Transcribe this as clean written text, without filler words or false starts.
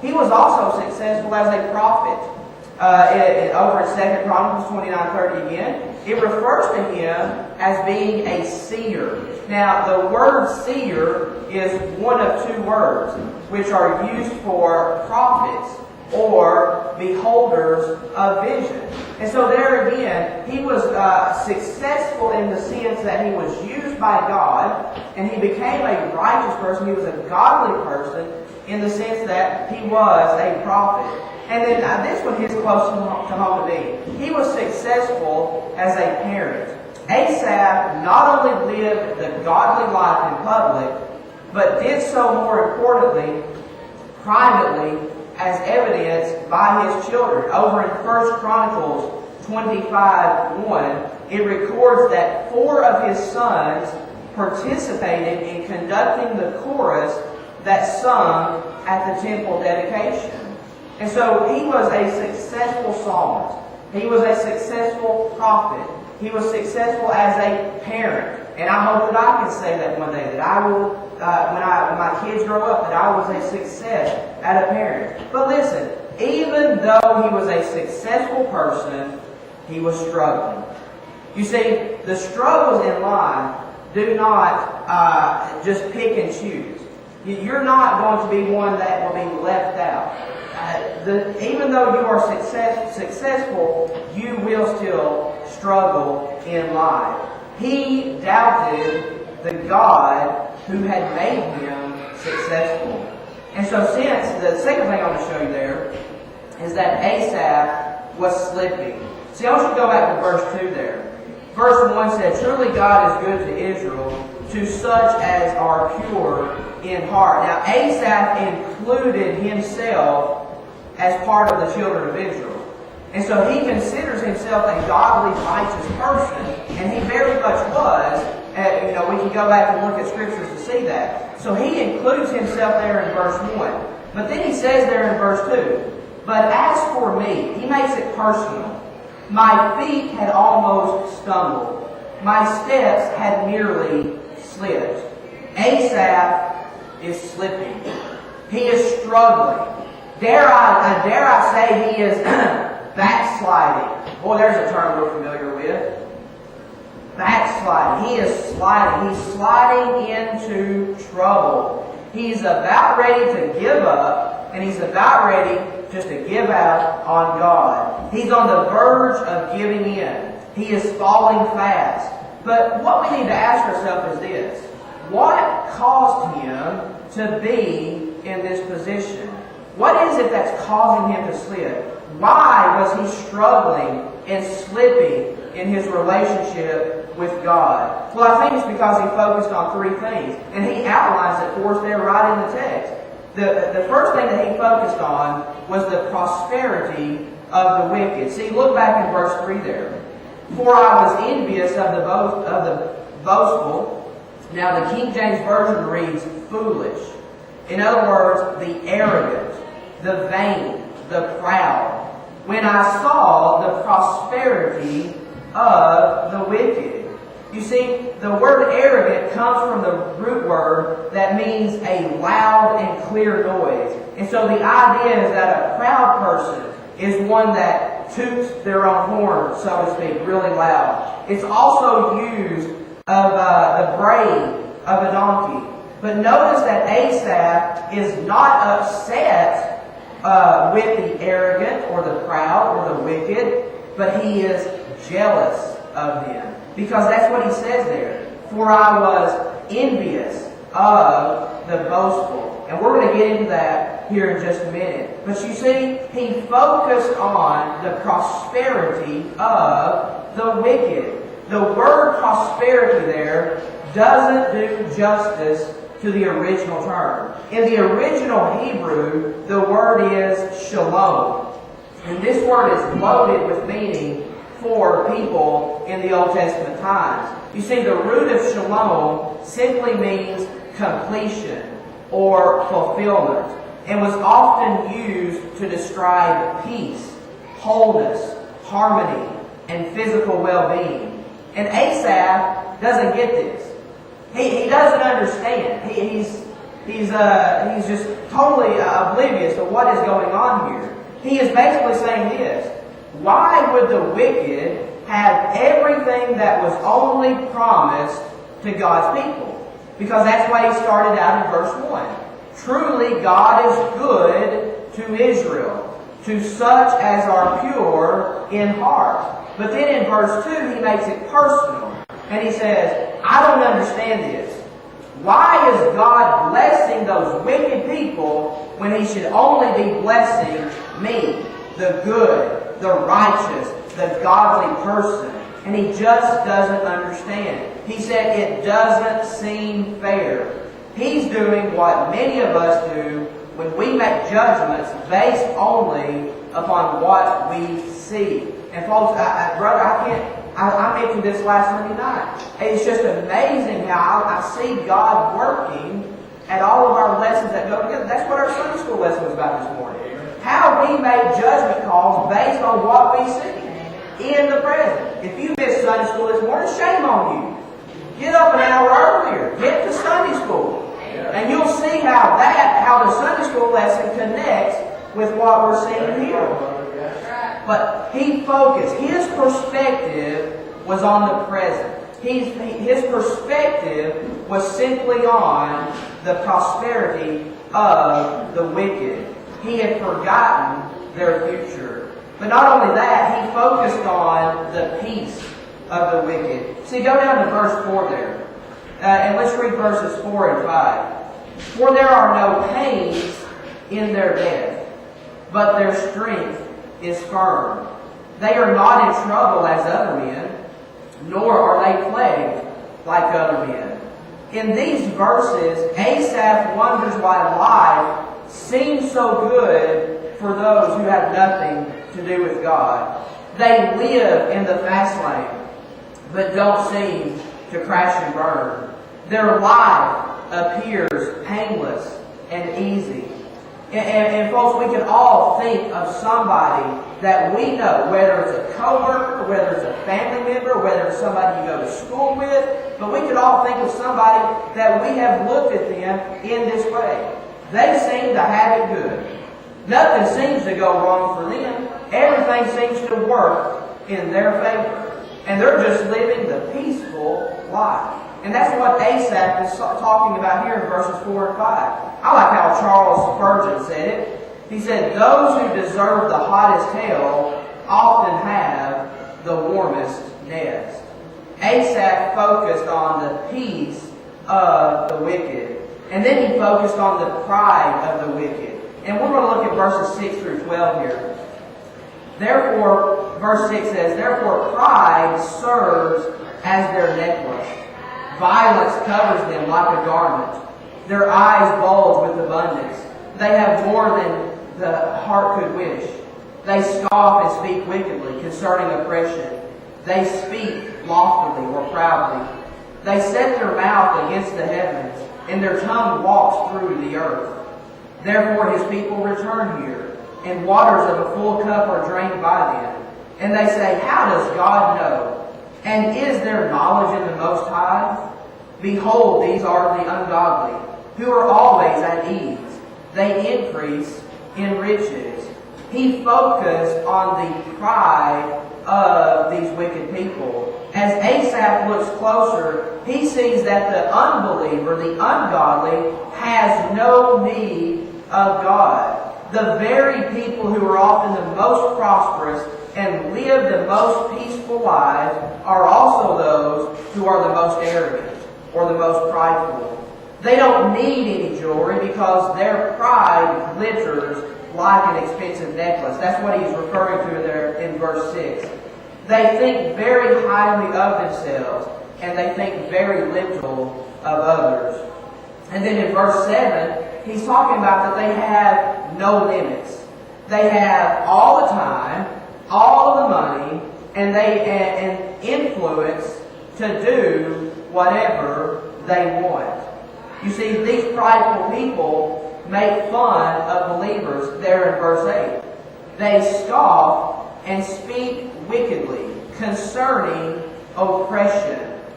He was also successful as a prophet. Over in 2 Chronicles 29:30 again, it refers to him as being a seer. Now, the word seer is one of two words, which are used for prophets or beholders of vision. And so there again, he was successful in the sense that he was used by God, and he became a righteous person. He was a godly person in the sense that he was a prophet. And then this one hits close to home to me. He was successful as a parent. Asaph not only lived the godly life in public, but did so, more importantly, privately, as evidenced by his children. Over in 1 Chronicles 25:1, it records that 4 of his sons participated in conducting the chorus that sung at the temple dedication. And so he was a successful psalmist. He was a successful prophet. He was successful as a parent. And I hope that I can say that one day, that I will, when my kids grow up, that I was a success as a parent. But listen, even though he was a successful person, he was struggling. You see, the struggles in life do not just pick and choose. You're not going to be one that will be left out. Even though you are successful, you will still struggle in life. He doubted the God who had made him successful. And so since, the second thing I want to show you there is that Asaph was slipping. See, I want you to go back to verse 2 there. Verse 1 said, "Truly God is good to Israel, to such as are pure in heart." Now, Asaph included himself as part of the children of Israel. And so he considers himself a godly, righteous person, and he very much was. We can go back and look at scriptures to see that. So he includes himself there in verse 1. But then he says there in verse 2, "But as for me," he makes it personal, "my feet had almost stumbled. My steps had nearly slipped." Asaph is slipping. He is struggling. Dare I say he is backsliding. Boy, there's a term we're familiar with. Backsliding. He is sliding. He's sliding into trouble. He's about ready to give up, and he's about ready just to give out on God. He's on the verge of giving in. He is falling fast. But what we need to ask ourselves is this: what caused him to be in this position? What is it that's causing him to slip? Why was he struggling and slipping in his relationship with God? Well, I think it's because he focused on 3 things. And he outlines it for us there right in the text. The first thing that he focused on was the prosperity of the wicked. See, look back in verse 3 there. "For I was envious of the boastful." Now, the King James Version reads foolish. In other words, the arrogant, the vain, the proud. "When I saw the prosperity of the wicked." You see, the word arrogant comes from the root word that means a loud and clear noise. And so the idea is that a proud person is one that toots their own horn, so to speak, really loud. It's also used of the braying of a donkey. But notice that Asaph is not upset with the arrogant or the proud or the wicked, but he is jealous of them. Because that's what he says there. "For I was envious of the boastful." And we're going to get into that here in just a minute. But you see, he focused on the prosperity of the wicked. The word prosperity there doesn't do justice to the original term. In the original Hebrew, the word is shalom. And this word is loaded with meaning for people in the Old Testament times. You see, the root of shalom simply means completion or fulfillment, and was often used to describe peace, wholeness, harmony, and physical well-being. And Asaph doesn't get this. He doesn't understand. He's just totally oblivious to what is going on here. He is basically saying this: why would the wicked have everything that was only promised to God's people? Because that's why he started out in verse 1. Truly God is good to Israel, to such as are pure in heart. But then in verse 2 he makes it personal. And he says, I don't understand this. Why is God blessing those wicked people when he should only be blessing me, the good, the righteous, the godly person? And he just doesn't understand. He said it doesn't seem fair. He's doing what many of us do when we make judgments based only upon what we see. And folks, I mentioned this last Sunday night. It's just amazing how I see God working at all of our lessons that go together. That's what our Sunday school lesson was about this morning. How we make judgment calls based on what we see in the present. If you missed Sunday school this morning, shame on you. Get up an hour earlier. Get to Sunday school. And you'll see how the Sunday school lesson connects with what we're seeing here. But he focused. His perspective was on the present. His perspective was simply on the prosperity of the wicked. He had forgotten their future. But not only that, he focused on the peace of the wicked. See, go down to verse 4 there. And let's read verses 4 and 5. For there are no pains in their death, but their strength is firm. They are not in trouble as other men, nor are they plagued like other men. In these verses, Asaph wonders why life seems so good for those who have nothing to do with God. They live in the fast lane, but don't seem to crash and burn. Their life appears painless and easy. And folks, we can all think of somebody that we know, whether it's a coworker, whether it's a family member, whether it's somebody you go to school with, but we could all think of somebody that we have looked at them in this way. They seem to have it good. Nothing seems to go wrong for them. Everything seems to work in their favor. And they're just living the peaceful life. And that's what Asaph is talking about here in verses 4 and 5. I like how Charles Spurgeon said it. He said, those who deserve the hottest hell often have the warmest nest. Asaph focused on the peace of the wicked. And then he focused on the pride of the wicked. And we're going to look at verses 6 through 12 here. Therefore, verse 6 says, therefore pride serves as their necklace. Violence covers them like a garment. Their eyes bulge with abundance. They have more than the heart could wish. They scoff and speak wickedly concerning oppression. They speak loftily or proudly. They set their mouth against the heavens, and their tongue walks through the earth. Therefore his people return here, and waters of a full cup are drained by them. And they say, how does God know? And is there knowledge in the Most High? Behold, these are the ungodly, who are always at ease. They increase in riches. He focused on the pride of these wicked people. As Asaph looks closer, he sees that the unbeliever, the ungodly, has no need of God. The very people who are often the most prosperous and live the most peaceful lives are also those who are the most arrogant or the most prideful. They don't need any jewelry because their pride glitters like an expensive necklace. That's what he's referring to there in verse 6. They think very highly of themselves, and they think very little of others. And then in verse 7, he's talking about that they have no limits. They have all the time, all of the money, and influence to do whatever they want. You see, these prideful people make fun of believers there in verse 8. They scoff and speak wickedly concerning oppression.